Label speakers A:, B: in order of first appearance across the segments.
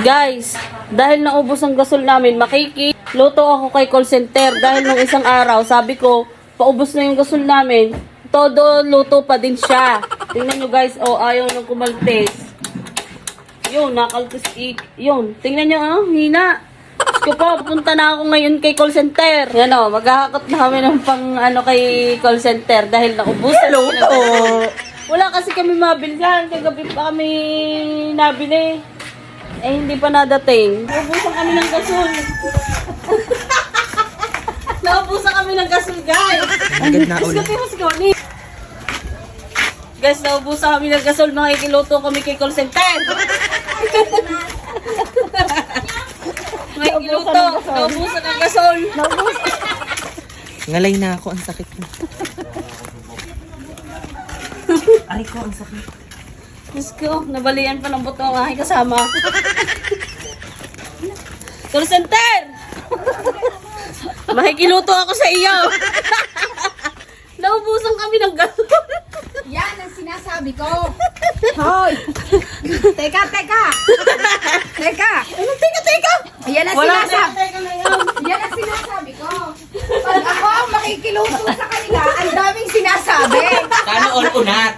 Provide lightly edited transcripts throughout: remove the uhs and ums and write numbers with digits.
A: Guys, dahil naubos ang gasol namin, luto ako kay call center. Dahil nung isang araw, sabi ko, paubos na yung gasol namin. Todo luto pa din siya. Tingnan nyo guys, oh, ayaw nang kumaltes. Yun, nakaltes yun. Tingnan nyo, oh, hina. Ko po, punta na ako ngayon kay call center. Yan o, maghahakot na kami ng pang kay call center dahil naubos. Luto. Wala kasi kami mabilhan. Kagabi pa kami nabili. Eh, hindi pa nadating. Naubusan kami ng gasol. Naubusan kami ng gasol, guys. Guys, naubusan kami ng gasol. Makikiluto kami kay call center. Makikiluto. Naubusan ng gasol.
B: Ngalay na ako, ang sakit mo. Aray ko, ang sakit.
A: Diyos ko, nabalian pa ng buto ang aking kasama. Call center! Makikiluto ako sa iyo. Naubusan kami ng gasol.
C: Yan ang sinasabi ko. Hoy! Teka!
A: Anong teka?
C: Yan ang
A: Wala
C: sinasabi.
A: teka na yan.
C: Yan ang sinasabi ko. Pag ako ang makikiluto sa kanila, ang daming sinasabi.
B: Sana all unat.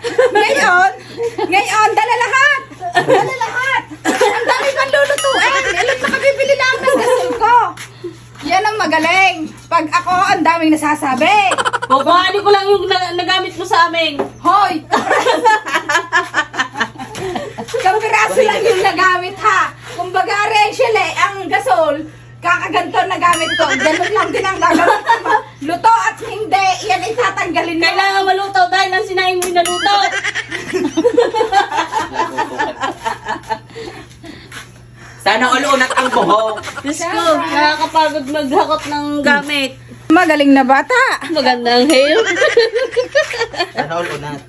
C: Ngayon, dala lahat. Ang dami kang lulutuin. Ilan makabibili lang ng gasol ko. Yan ang magaling. Pag ako, ang daming nasasabi.
A: Kukuhanin ko lang yung nagamit mo sa amin.
C: Hoy! Kampiraso lang yung nagamit ha. Kumbaga, Rachel ang gasol, kakaganto na gamit ko. Ganun lang din ang gagawin ko. Luto at hindi, yan ay tatanggalin mo.
A: Kailangan maluto dahil ang sinaing mo naluto.
B: Sana all unat ang buhok.
A: Diyos ko, nakakapagod maghakot ng gamit.
C: Magaling na bata.
A: Magandang hair.
B: Sana all unat.